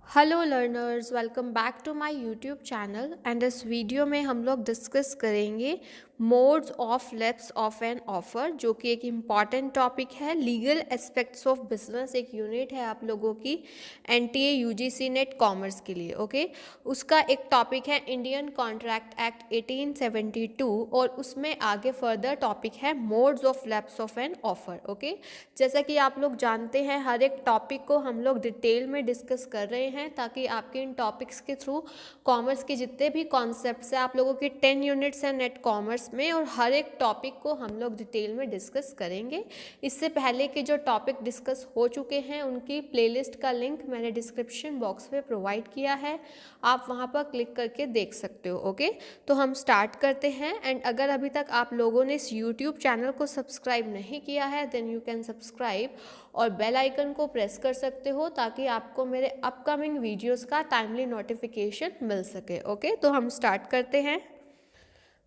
Hello learners, welcome back to my YouTube channel and इस video में हम लोग डिस्कस करेंगे modes of lapse of an offer, जो कि एक इम्पॉर्टेंट टॉपिक है। लीगल एस्पेक्ट्स ऑफ बिजनेस एक यूनिट है आप लोगों की एनटीए यूजीसी नेट कॉमर्स के लिए। ओके, उसका एक टॉपिक है इंडियन कॉन्ट्रैक्ट एक्ट 1872 और उसमें आगे फर्दर टॉपिक है modes of lapse of an offer. Okay, जैसा कि आप लोग जानते हैं हर एक टॉपिक को हम लोग डिटेल में डिस्कस कर रहे हैं ताकि आपके इन टॉपिक्स के थ्रू कॉमर्स के जितने भी कॉन्सेप्ट्स हैं, आप लोगों के 10 यूनिट्स हैं नेट कॉमर्स में, और हर एक टॉपिक को हम लोग डिटेल में डिस्कस करेंगे। इससे पहले के जो टॉपिक डिस्कस हो चुके हैं उनकी प्लेलिस्ट का लिंक मैंने डिस्क्रिप्शन बॉक्स में प्रोवाइड किया है, आप वहां पर क्लिक करके देख सकते हो। ओके, तो हम स्टार्ट करते हैं। एंड अगर अभी तक आप लोगों ने इस यूट्यूब चैनल को सब्सक्राइब नहीं किया है देन यू कैन सब्सक्राइब और बेल आइकन को प्रेस कर सकते हो ताकि आपको मेरे अपकमिंग वीडियोस का टाइमली नोटिफिकेशन मिल सके। ओके, तो हम स्टार्ट करते हैं।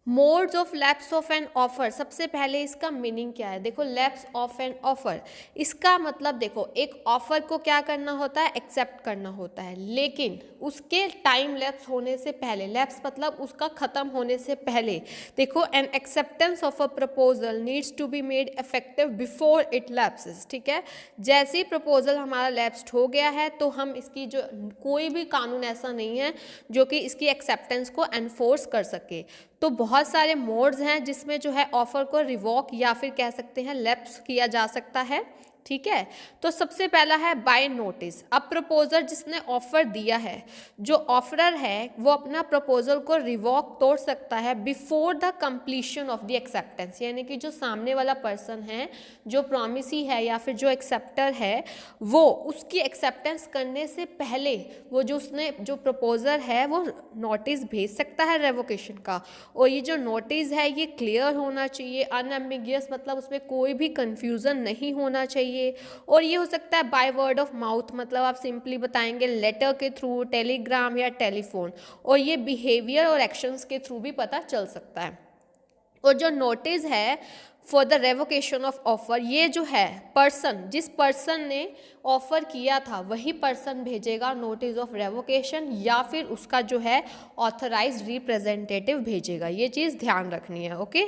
Modes of lapse of an offer, सबसे पहले इसका मीनिंग क्या है। देखो, लैप्स ऑफ एन ऑफर, इसका मतलब देखो एक ऑफर को क्या करना होता है, एक्सेप्ट करना होता है, लेकिन उसके टाइम लैप्स होने से पहले, लैप्स मतलब उसका खत्म होने से पहले, देखो an acceptance of a proposal needs to be made effective before it lapses. ठीक है, जैसे ही प्रपोजल हमारा लैप्स्ड हो गया है तो हम इसकी जो कोई भी कानून ऐसा नहीं है जो कि इसकी एक्सेप्टेंस को एनफोर्स कर सके। तो बहुत सारे मोड्स हैं जिसमें जो है ऑफर को रिवॉक या फिर कह सकते हैं लैप्स किया जा सकता है। ठीक है, तो सबसे पहला है बाय नोटिस। अब प्रपोजर जिसने ऑफर दिया है, जो ऑफरर है वो अपना प्रपोजल को रिवॉक तोड़ सकता है before the completion of the acceptance, यानी कि जो सामने वाला पर्सन है, जो प्रॉमिसी है या फिर जो एक्सेप्टर है, वो उसकी एक्सेप्टेंस करने से पहले वो जो उसने जो प्रपोजर है वो नोटिस भेज सकता है रेवोकेशन का। और ये जो नोटिस है ये क्लियर होना चाहिए, अनएम्बिगियस, मतलब उसमें कोई भी कंफ्यूजन नहीं होना चाहिए। और ये हो सकता है बाय वर्ड ऑफ माउथ, मतलब आप सिंपली बताएंगे लेटर के थ्रू, टेलीग्राम या टेलीफोन, और ये बिहेवियर और एक्शंस के थ्रू भी पता चल सकता है। और जो नोटिस है for the revocation of offer, ये जो है पर्सन, जिस पर्सन ने ऑफर किया था वही पर्सन भेजेगा नोटिस ऑफ रेवोकेशन, या फिर उसका जो है ऑथराइज्ड रिप्रेजेंटेटिव भेजेगा। ये चीज़ ध्यान रखनी है। ओके,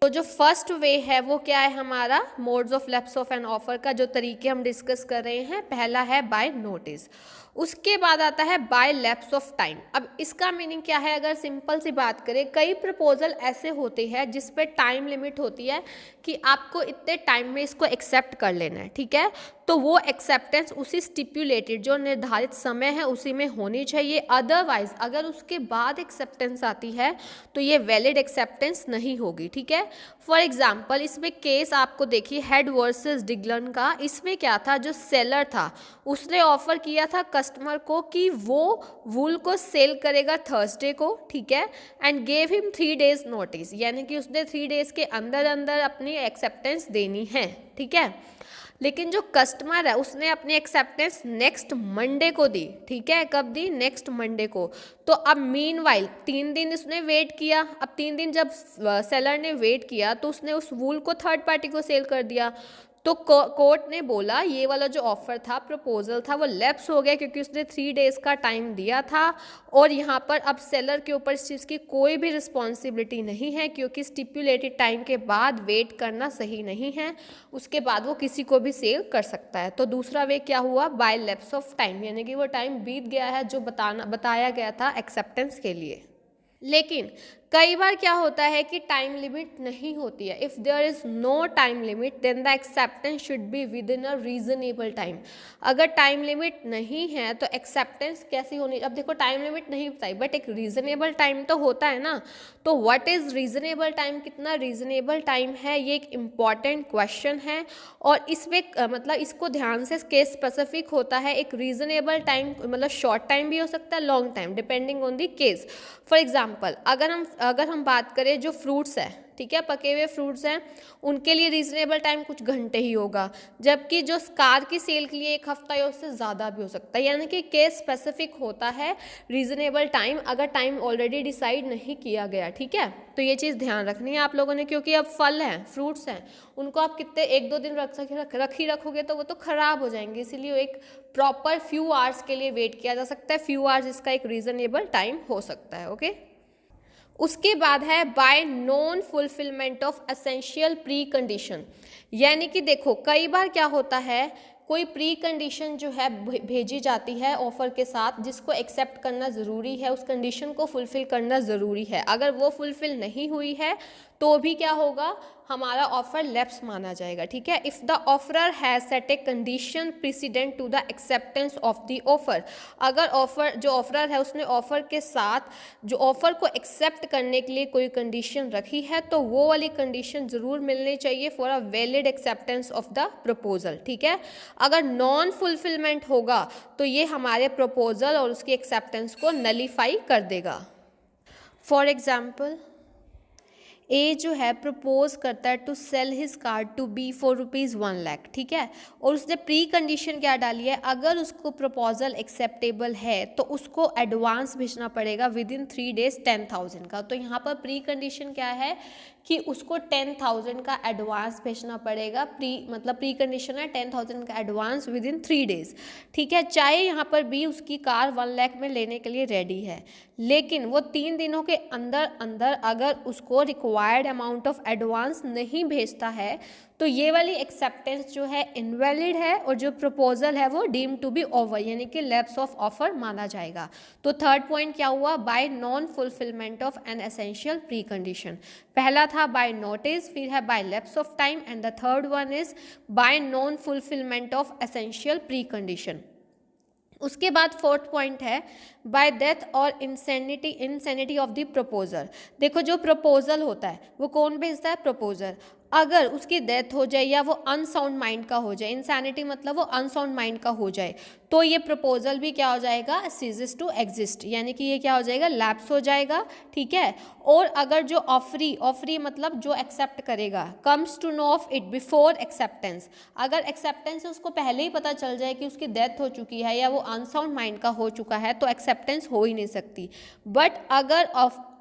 तो जो फर्स्ट वे है वो क्या है हमारा, modes of lapse of an offer का जो तरीके हम डिस्कस कर रहे हैं, पहला है बाय नोटिस, उसके बाद आता है बाय लैप्स ऑफ टाइम। अब इसका मीनिंग क्या है, अगर सिंपल सी बात करें, कई प्रपोजल ऐसे होते हैं जिस पे टाइम लिमिट होती है कि आपको इतने टाइम में इसको एक्सेप्ट कर लेना है। ठीक है, तो वो एक्सेप्टेंस उसी स्टिपुलेटेड जो निर्धारित समय है उसी में होनी चाहिए। अदरवाइज अगर उसके बाद एक्सेप्टेंस आती है तो ये वैलिड एक्सेप्टेंस नहीं होगी। ठीक है, फॉर एग्जाम्पल इसमें केस आपको देखिए हेड वर्सेस डिगलन का। इसमें क्या था, जो सेलर था उसने ऑफर किया था कस्टमर को कि वो वूल को सेल करेगा थर्सडे को। ठीक है, and gave him 3 days notice, यानी कि उसने 3 days के अंदर अंदर अपनी एक्सेप्टेंस देनी है। ठीक है, लेकिन जो कस्टमर है उसने अपनी एक्सेप्टेंस नेक्स्ट मंडे को दी। ठीक है, कब दी, नेक्स्ट मंडे को। तो अब मीनवाइल 3 दिन उसने वेट किया। अब 3 दिन जब सेलर ने वेट किया तो उसने उस वूल को थर्ड पार्टी को सेल कर दिया। तो कोर्ट ने बोला ये वाला जो ऑफर था, प्रपोजल था, वो लैप्स हो गया क्योंकि उसने 3 days का टाइम दिया था। और यहाँ पर अब सेलर के ऊपर इस चीज़ की कोई भी रिस्पॉन्सिबिलिटी नहीं है क्योंकि स्टिपुलेटेड टाइम के बाद वेट करना सही नहीं है, उसके बाद वो किसी को भी सेल कर सकता है। तो दूसरा वे क्या हुआ, बाय लैप्स ऑफ टाइम, यानी कि वो टाइम बीत गया है जो बताया गया था एक्सेप्टेंस के लिए। लेकिन कई बार क्या होता है कि टाइम लिमिट नहीं होती है। If there is no time limit then the acceptance should be within a reasonable time. अगर टाइम लिमिट नहीं है तो एक्सेप्टेंस कैसी होनी, अब देखो टाइम लिमिट नहीं बताई बट एक रीजनेबल टाइम तो होता है ना। तो व्हाट इज़ रीजनेबल टाइम, कितना रीजनेबल टाइम है, ये एक इम्पॉर्टेंट क्वेश्चन है। और इसमें मतलब इसको ध्यान से केस स्पेसिफिक होता है। एक रीजनेबल टाइम मतलब शॉर्ट टाइम भी हो सकता है, long time, depending on the case. For example अगर हम अगर हम बात करें जो फ्रूट्स है, ठीक है, पके हुए फ्रूट्स हैं, उनके लिए रीजनेबल टाइम कुछ घंटे ही होगा, जबकि जो कार की सेल के लिए 1 हफ्ता या उससे ज़्यादा भी हो सकता है। यानी कि केस स्पेसिफिक होता है रीजनेबल टाइम, अगर टाइम ऑलरेडी डिसाइड नहीं किया गया, ठीक है। तो ये चीज़ ध्यान रखनी है आप लोगों ने, क्योंकि अब फल हैं, फ्रूट्स हैं, उनको आप कितने 1-2 दिन रख ही रखोगे तो वो तो ख़राब हो जाएंगे, इसीलिए एक प्रॉपर फ्यू आवर्स के लिए वेट किया जा सकता है। फ्यू आवर्स इसका एक रीजनेबल टाइम हो सकता है। ओके, उसके बाद है bye non fulfilment of essential pre condition. यानी कि देखो कई बार क्या होता है, कोई प्री कंडीशन जो है भेजी जाती है ऑफ़र के साथ, जिसको एक्सेप्ट करना ज़रूरी है, उस कंडीशन को फुलफ़िल करना ज़रूरी है। अगर वो फुलफ़िल नहीं हुई है तो भी क्या होगा, हमारा ऑफर लैप्स माना जाएगा, ठीक है। If the offerer has set a condition precedent to the acceptance of the offer, अगर ऑफर जो ऑफरर है उसने ऑफर के साथ जो ऑफर को एक्सेप्ट करने के लिए कोई कंडीशन रखी है, तो वो वाली कंडीशन ज़रूर मिलनी चाहिए for a valid acceptance of the proposal, ठीक है। अगर नॉन फुलफिलमेंट होगा तो ये हमारे प्रपोजल और उसकी एक्सेप्टेंस को नलीफाई कर देगा। फॉर एग्जाम्पल, ए जो है प्रपोज करता है to sell his car to be for ₹1,00,000, ठीक है, और उसने प्री कंडीशन क्या डाली है, अगर उसको प्रपोजल एक्सेप्टेबल है तो उसको एडवांस भेजना पड़ेगा विद इन 3 डेज 10,000 का। तो यहाँ पर प्री कंडीशन क्या है कि उसको 10,000 का एडवांस भेजना पड़ेगा। प्री कंडीशन है 10,000 का एडवांस विद इन 3 डेज, ठीक है। चाहे यहाँ पर भी उसकी कार 1,00,000 में लेने के लिए रेडी है, लेकिन वो 3 दिनों के अंदर अंदर अगर उसको रिक्वायर्ड अमाउंट ऑफ एडवांस नहीं भेजता है तो ये वाली एक्सेप्टेंस जो है इनवैलिड है, और जो प्रपोजल है वो डीम टू बी ओवर, यानी कि लैप्स ऑफ ऑफर माना जाएगा। तो थर्ड पॉइंट क्या हुआ, by non fulfilment of an essential pre condition. पहला था बाय नोटिस, फिर है by lapse of time, and the third one is by non fulfilment of essential pre condition. उसके बाद फोर्थ पॉइंट है बाय डेथ और इंसैनिटी ऑफ द प्रपोजर। देखो जो प्रपोजल होता है वो कौन भेजता है, प्रपोजर। अगर उसकी डेथ हो जाए या वो अनसाउंड माइंड का हो जाए, इंसैनिटी मतलब वो अनसाउंड माइंड का हो जाए, तो ये प्रपोजल भी क्या हो जाएगा, सीजेस टू एग्जिस्ट, यानी कि ये क्या हो जाएगा, लैप्स हो जाएगा, ठीक है। और अगर जो ऑफरी मतलब जो एक्सेप्ट करेगा, comes to know of it before acceptance, अगर एक्सेप्टेंस से उसको पहले ही पता चल जाए कि उसकी डेथ हो चुकी है या वो अनसाउंड माइंड का हो चुका है, तो एक्सेप्टेंस हो ही नहीं सकती। बट अगर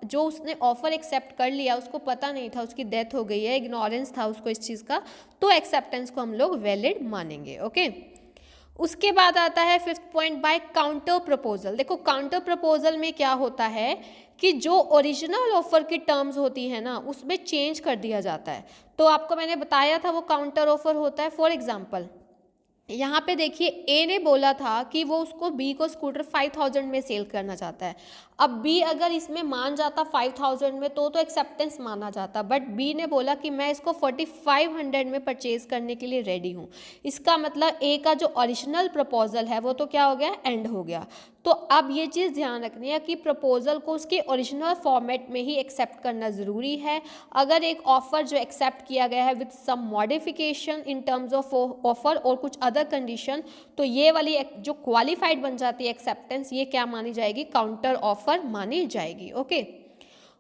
जो उसने ऑफर एक्सेप्ट कर लिया, उसको पता नहीं था उसकी डेथ हो गई है, इग्नोरेंस था उसको इस चीज़ का, तो एक्सेप्टेंस को हम लोग वैलिड मानेंगे। ओके, उसके बाद आता है fifth point by counter proposal. देखो काउंटर प्रपोजल में क्या होता है कि जो ओरिजिनल ऑफर की टर्म्स होती है ना, उसमें चेंज कर दिया जाता है। तो आपको मैंने बताया था वो काउंटर ऑफर होता है। फॉर एग्जांपल यहाँ पे देखिए, ए ने बोला था कि वो उसको बी को स्कूटर 5,000 में सेल करना चाहता है। अब बी अगर इसमें मान जाता 5,000 में तो एक्सेप्टेंस माना जाता, बट बी ने बोला कि मैं इसको 4,500 में परचेज करने के लिए रेडी हूँ। इसका मतलब ए का जो ओरिजिनल प्रपोजल है वो तो क्या हो गया, एंड हो गया। तो अब ये चीज़ ध्यान रखनी है कि प्रपोजल को उसके ओरिजिनल फॉर्मेट में ही एक्सेप्ट करना ज़रूरी है। अगर एक ऑफ़र जो एक्सेप्ट किया गया है with some modification in terms of offer और कुछ अदर कंडीशन, तो ये वाली जो क्वालिफाइड बन जाती है एक्सेप्टेंस, ये क्या मानी जाएगी, काउंटर ऑफर मानी जाएगी। ओके,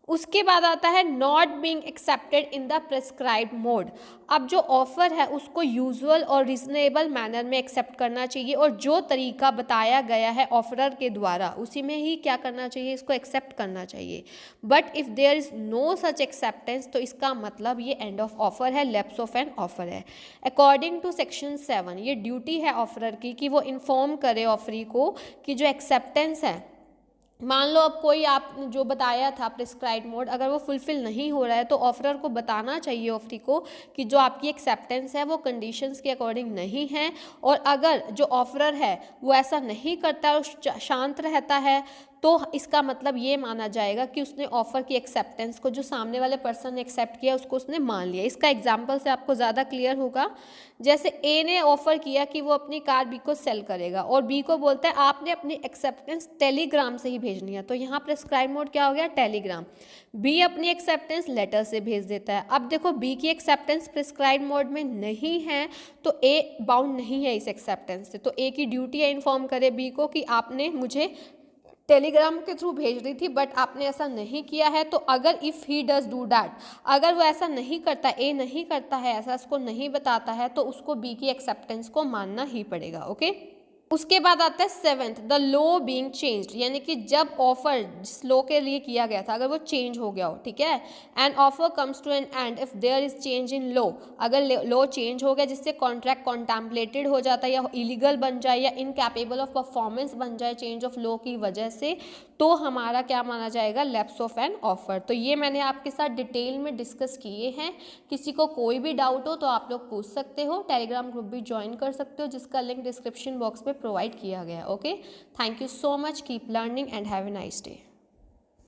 उसके बाद आता है not being accepted in the prescribed mode. अब जो ऑफर है उसको यूजुअल और रिजनेबल मैनर में एक्सेप्ट करना चाहिए, और जो तरीका बताया गया है ऑफरर के द्वारा उसी में ही क्या करना चाहिए, इसको एक्सेप्ट करना चाहिए। But if there is no such acceptance, तो इसका मतलब ये एंड ऑफ ऑफर है, लैप्स ऑफ एन ऑफर है। अकॉर्डिंग टू सेक्शन 7 ये ड्यूटी है ऑफरर की कि वो इन्फॉर्म करे ऑफरी को कि जो एक्सेप्टेंस है, मान लो अब कोई आप जो बताया था प्रिस्क्राइब मोड, अगर वो फुलफिल नहीं हो रहा है तो ऑफरर को बताना चाहिए ऑफरी को कि जो आपकी एक्सेप्टेंस है वो कंडीशंस के अकॉर्डिंग नहीं है। और अगर जो ऑफरर है वो ऐसा नहीं करता और शांत रहता है, तो इसका मतलब ये माना जाएगा कि उसने ऑफ़र की एक्सेप्टेंस को, जो सामने वाले पर्सन ने एक्सेप्ट किया, उसको उसने मान लिया। इसका एग्जांपल से आपको ज़्यादा क्लियर होगा। जैसे ए ने ऑफ़र किया कि वो अपनी कार बी को सेल करेगा, और बी को बोलता है आपने अपनी एक्सेप्टेंस टेलीग्राम से ही भेजनी है, तो यहाँ प्रिस्क्राइब मोड क्या हो गया, टेलीग्राम। बी अपनी एक्सेप्टेंस लेटर से भेज देता है। अब देखो बी की एक्सेप्टेंस प्रिस्क्राइब मोड में नहीं है, तो ए बाउंड नहीं है इस एक्सेप्टेंस से, तो ए की ड्यूटी है इन्फॉर्म करे बी को कि आपने मुझे टेलीग्राम के थ्रू भेज रही थी, बट आपने ऐसा नहीं किया है, तो अगर if he does do that, अगर वो ऐसा नहीं करता, ए नहीं करता है, ऐसा उसको नहीं बताता है, तो उसको बी की एक्सेप्टेंस को मानना ही पड़ेगा। ओके, उसके बाद आता है seventh, the law being changed, यानी कि जब ऑफर जिस लॉ के लिए किया गया था अगर वो चेंज हो गया हो, ठीक है, and offer comes to an end if there is change in law, अगर लॉ चेंज हो गया जिससे कॉन्ट्रैक्ट कॉन्टेम्पलेटेड हो जाता है या इलीगल बन जाए या इनकैपेबल ऑफ परफॉर्मेंस बन जाए चेंज ऑफ लॉ की वजह से, तो हमारा क्या माना जाएगा, लैप्स ऑफ एन ऑफर। तो ये मैंने आपके साथ डिटेल में डिस्कस किए हैं। किसी को कोई भी डाउट हो तो आप लोग पूछ सकते हो, टेलीग्राम ग्रुप भी ज्वाइन कर सकते हो जिसका लिंक डिस्क्रिप्शन बॉक्स में प्रोवाइड किया गया है। Okay, thank you so much, keep learning and have a nice day.